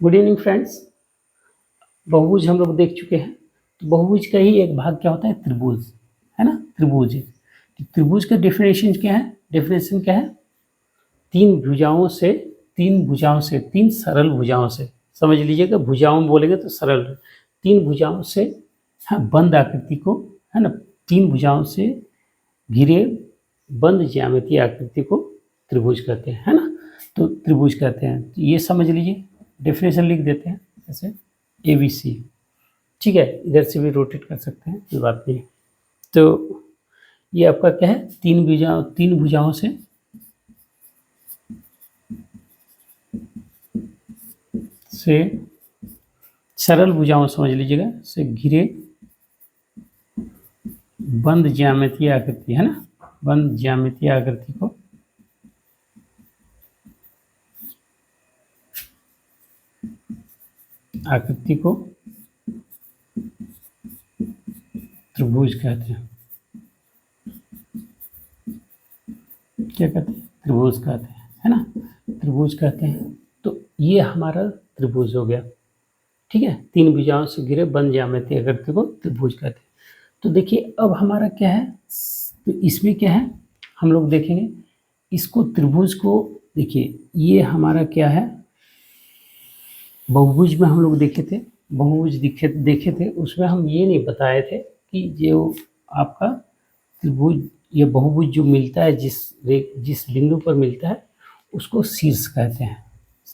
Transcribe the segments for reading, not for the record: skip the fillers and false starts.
Good evening friends. बहुभुज हम लोग देख चुके हैं। तो बहुभुज का ही एक भाग क्या होता है? त्रिभुज, है ना। त्रिभुज तो त्रिभुज का डेफिनेशन क्या है? डेफिनेशन क्या है? तीन भुजाओं से तीन सरल भुजाओं से, समझ लीजिएगा, भुजाओं बोलेंगे तो सरल, तीन भुजाओं से, हाँ, बंद आकृति को, है ना, तीन भुजाओं से घिरे बंद ज्यामितीय आकृति को त्रिभुज कहते हैं, है ना। तो त्रिभुज कहते हैं। तो ये समझ लीजिए, डेफिनेशन लिख देते हैं जैसे ABC, ठीक है। इधर से भी रोटेट कर सकते हैं, कोई बात नहीं। तो ये आपका क्या है? तीन भुजाओं से सरल भुजाओं, समझ लीजिएगा, से घिरे बंद ज्यामितीय आकृति, है ना, बंद ज्यामितीय आकृति को त्रिभुज कहते हैं। क्या कहते हैं? त्रिभुज कहते हैं, है ना, त्रिभुज कहते हैं। तो ये हमारा त्रिभुज हो गया, ठीक है। तीन भुजाओं से घिरे बंद ज्यामितीय आकृति को त्रिभुज कहते हैं। तो देखिए अब हमारा क्या है, तो इसमें क्या है हम लोग देखेंगे इसको, त्रिभुज को। देखिए ये हमारा क्या है, बहुभुज में हम लोग देखे थे, बहुभुज देखे थे, उसमें हम ये नहीं बताए थे कि जो आपका त्रिभुज या बहुभुज जो मिलता है, जिस बिंदु पर मिलता है उसको शीर्ष कहते हैं।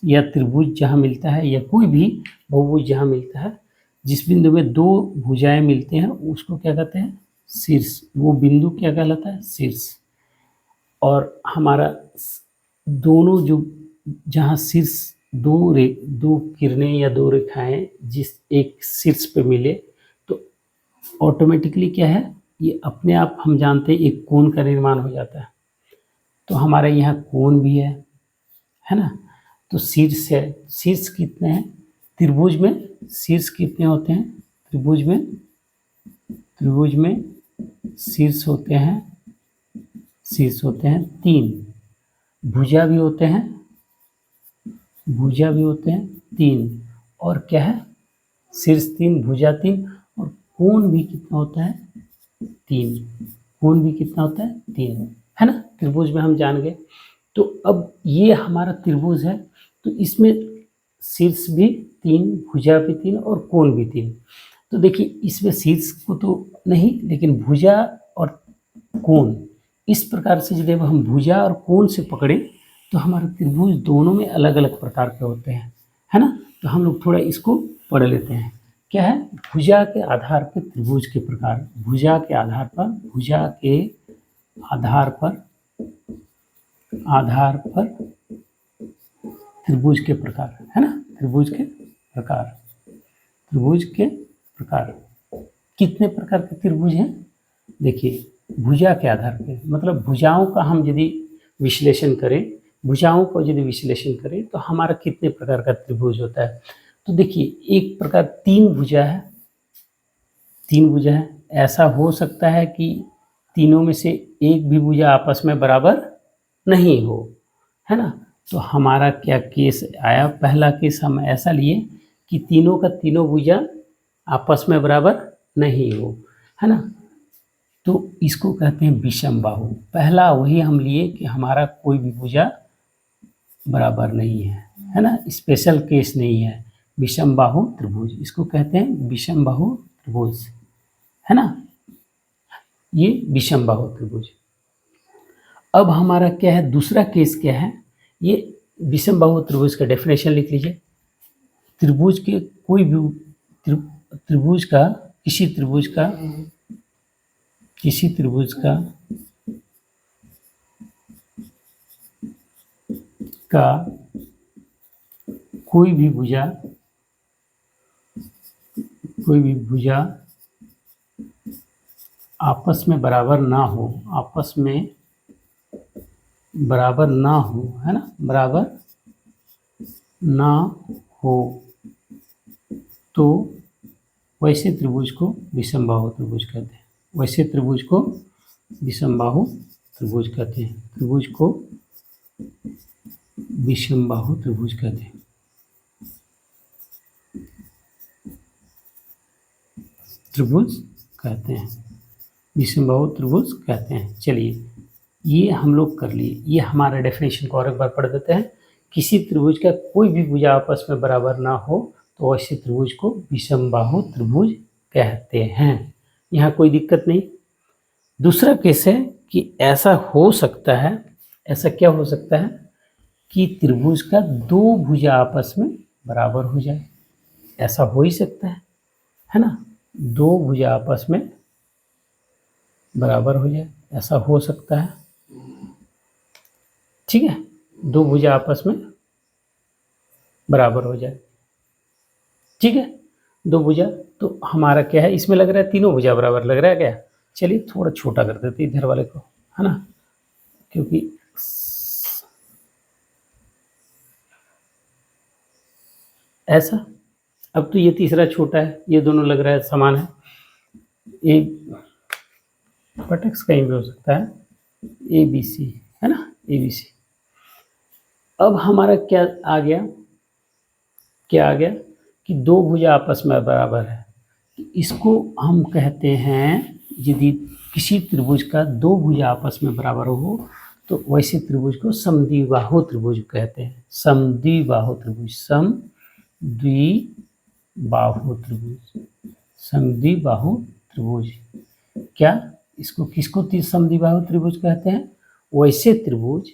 या त्रिभुज जहाँ मिलता है या कोई भी बहुभुज जहाँ मिलता है, जिस बिंदु में दो भुजाएं मिलते हैं उसको क्या कहते हैं? शीर्ष। वो बिंदु क्या कहलाता है? शीर्ष। और हमारा दोनों जो, जहाँ शीर्ष दो किरणें या दो रेखाएं जिस एक शीर्ष पे मिले, तो ऑटोमेटिकली क्या है, ये अपने आप हम जानते हैं एक कोण का निर्माण हो जाता है। तो हमारे यहाँ कोण भी है ना। तो शीर्ष है, शीर्ष कितने हैं त्रिभुज में? शीर्ष कितने होते हैं त्रिभुज में? त्रिभुज में शीर्ष होते हैं तीन, भुजा भी होते हैं तीन। और क्या है? शीर्ष तीन, भुजा तीन, और कोण भी कितना होता है? तीन। कोण भी कितना होता है? तीन, है ना। त्रिभुज में हम जान गए। तो अब ये हमारा त्रिभुज है, तो इसमें शीर्ष भी तीन, भुजा भी तीन और कोण भी तीन। तो देखिए इसमें शीर्ष को तो नहीं, लेकिन भुजा और कोण, इस प्रकार से जब हम भुजा और कोण से पकड़े तो हमारे त्रिभुज दोनों में अलग अलग प्रकार के होते हैं, है ना। तो हम लोग थोड़ा इसको पढ़ लेते हैं। क्या है? भुजा के आधार पर त्रिभुज के प्रकार, भुजा के आधार पर त्रिभुज के प्रकार, है ना। त्रिभुज के प्रकार कितने प्रकार के त्रिभुज हैं? देखिए भुजा के आधार पे, मतलब भुजाओं का हम यदि विश्लेषण करें तो हमारा कितने प्रकार का त्रिभुज होता है। तो देखिए एक प्रकार तीन भुजा है। ऐसा हो सकता है कि तीनों में से एक भी भुजा आपस में बराबर नहीं हो, है ना। तो हमारा क्या केस आया? पहला केस हम ऐसा लिए कि तीनों का तीनों भुजा आपस में बराबर नहीं हो, है ना। तो इसको कहते हैं विषम बाहु। पहला वही हम लिए कि हमारा कोई भी भुजा बराबर नहीं है ना, स्पेशल केस नहीं है। विषम बाहु त्रिभुज, इसको कहते हैं विषम बाहु त्रिभुज, है ना। ये विषम बाहु त्रिभुज। अब हमारा क्या है, दूसरा केस क्या है? ये विषम बाहु त्रिभुज का डेफिनेशन लिख लीजिए। त्रिभुज के कोई भी त्रिभुज का किसी त्रिभुज का कोई भी भुजा आपस में बराबर ना हो, है ना, बराबर ना हो, तो वैसे त्रिभुज को विषम बाहु त्रिभुज कहते हैं। त्रिभुज को विषम बाहु त्रिभुज कहते हैं। त्रिभुज कहते हैं, विषमबाहु त्रिभुज कहते हैं। चलिए ये हम लोग कर लिए, ये हमारा डेफिनेशन को और एक बार पढ़ देते हैं। किसी त्रिभुज का कोई भी भुजा आपस में बराबर ना हो तो ऐसे त्रिभुज को विषमबाहु त्रिभुज कहते हैं। यहाँ कोई दिक्कत नहीं। दूसरा केस है कि ऐसा हो सकता है, ऐसा क्या हो सकता है कि त्रिभुज का दो भुजा आपस में बराबर हो जाए, ऐसा हो ही सकता है ना। दो भुजा आपस में बराबर हो जाए, ऐसा हो सकता है, ठीक है। दो भुजा आपस में बराबर हो जाए, ठीक है। दो भुजा तो हमारा क्या है, इसमें लग रहा है तीनों भुजा बराबर लग रहा है क्या। चलिए थोड़ा छोटा कर देते इधर वाले को, है ना, क्योंकि ऐसा। अब तो ये तीसरा छोटा है, ये दोनों लग रहा है समान है। ए पटक्स कहीं भी हो सकता है, ए बी सी, है ना, ए बी सी। अब हमारा क्या आ गया, क्या आ गया कि दो भुजा आपस में बराबर है। इसको हम कहते हैं, यदि किसी त्रिभुज का दो भुजा आपस में बराबर हो तो वैसे त्रिभुज को समद्विबाहु त्रिभुज कहते हैं। समद्विबाहु त्रिभुज, समद्विबाहु त्रिभुज, समद्विबाहु त्रिभुज। क्या इसको किसको समद्विबाहु त्रिभुज कहते हैं? वैसे त्रिभुज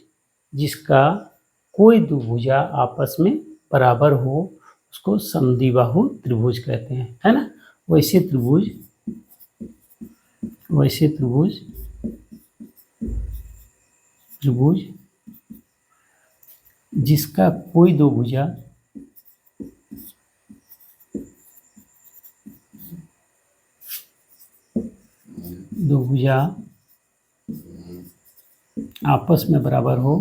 जिसका कोई दो भुजा आपस में बराबर हो उसको समद्विबाहु त्रिभुज कहते हैं, है ना। वैसे त्रिभुज, वैसे त्रिभुज, त्रिभुज जिसका कोई दो भुजा आपस में बराबर हो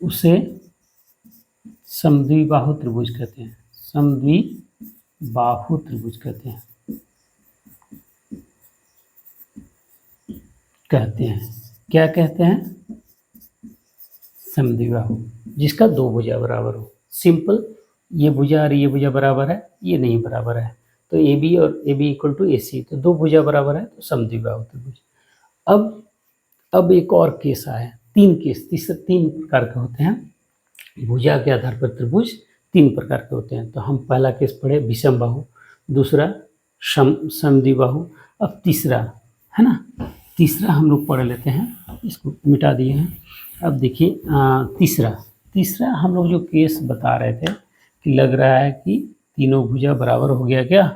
उसे समद्विबाहु त्रिभुज कहते हैं। समद्विबाहु त्रिभुज कहते हैं, क्या कहते हैं? समद्विबाहु, जिसका दो भुजा बराबर हो। सिंपल, ये भुजा और ये भुजा बराबर है, ये नहीं बराबर है, तो ए बी और ए बी इक्वल टू ए सी, तो दो भुजा बराबर है तो समद्विबाहु त्रिभुज। अब एक और केस आया, तीन केस, तीन प्रकार के होते हैं भुजा के आधार पर त्रिभुज, तीन प्रकार के होते हैं। तो हम पहला केस पढ़े विषमबाहु, दूसरा समद्विबाहु, अब तीसरा, है ना, तीसरा हम लोग पढ़ लेते हैं, इसको मिटा दिए हैं। अब देखिए तीसरा हम लोग जो केस बता रहे थे कि लग रहा है कि तीनों भुजा बराबर हो गया क्या,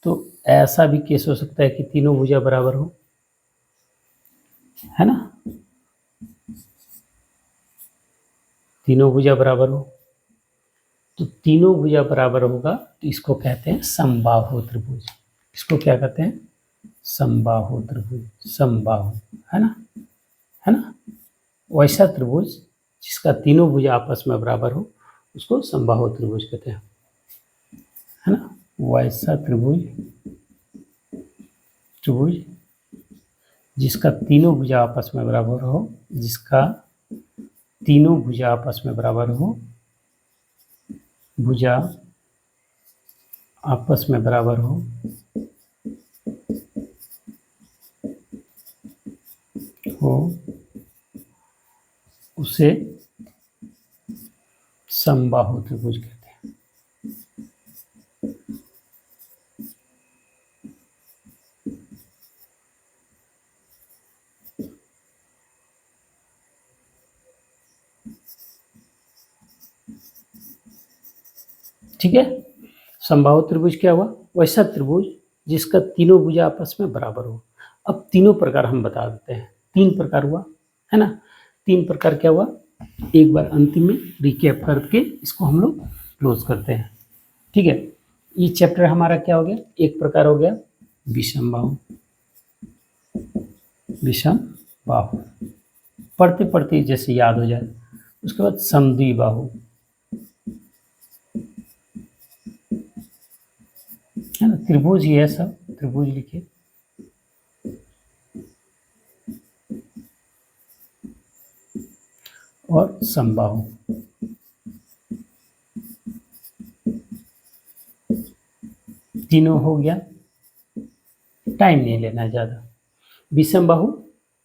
तो ऐसा भी केस हो सकता है कि तीनों भुजा बराबर हो, है ना, तीनों भुजा बराबर हो। तो तीनों भुजा बराबर होगा तो इसको कहते हैं समबाहु त्रिभुज। इसको क्या कहते हैं? समबाहु त्रिभुज, समबाहु, है ना, है ना। वैसा त्रिभुज जिसका तीनों भुजा आपस में बराबर हो उसको समबाहु त्रिभुज कहते हैं, है ना। वैसा त्रिभुज जिसका तीनों भुजा आपस में बराबर हो, जिसका तीनों भुजा आपस में बराबर हो, भुजा आपस में बराबर हो उसे समबाहु त्रिभुज कहते हैं। ठीक है, समबाहु त्रिभुज क्या हुआ? वैसा त्रिभुज जिसका तीनों भुजा आपस में बराबर हो। अब तीनों प्रकार हम बता देते हैं, तीन प्रकार हुआ, है ना। तीन प्रकार क्या हुआ, एक बार अंतिम में रिकैप करके इसको हम लोग क्लोज करते हैं, ठीक है। ये चैप्टर हमारा क्या हो गया? एक प्रकार हो गया विषमबाहु, विषमबाहु, पढ़ते पढ़ते जैसे याद हो जाए। उसके बाद समद्विबाहु, है ना, त्रिभुज ही है, सब त्रिभुज लिखिए। और समबाहु, तीनों हो गया, टाइम नहीं लेना है ज़्यादा। विषम बाहु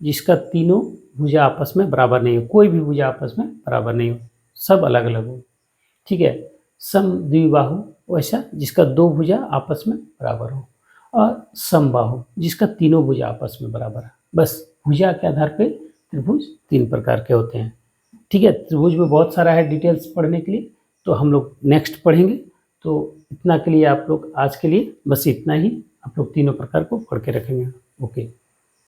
जिसका तीनों भुजा आपस में बराबर नहीं हो, कोई भी भुजा आपस में बराबर नहीं हो, सब अलग अलग हो, ठीक है। समद्विबाहु वैसा जिसका दो भुजा आपस में बराबर हो, और समबाहु जिसका तीनों भुजा आपस में बराबर है। बस भुजा के आधार पे त्रिभुज तीन प्रकार के होते हैं, ठीक है। त्रिभुज में बहुत सारा है डिटेल्स पढ़ने के लिए, तो हम लोग नेक्स्ट पढ़ेंगे। तो इतना के लिए आप लोग आज के लिए बस इतना ही, आप लोग तीनों प्रकार को पढ़ के रखेंगे। ओके।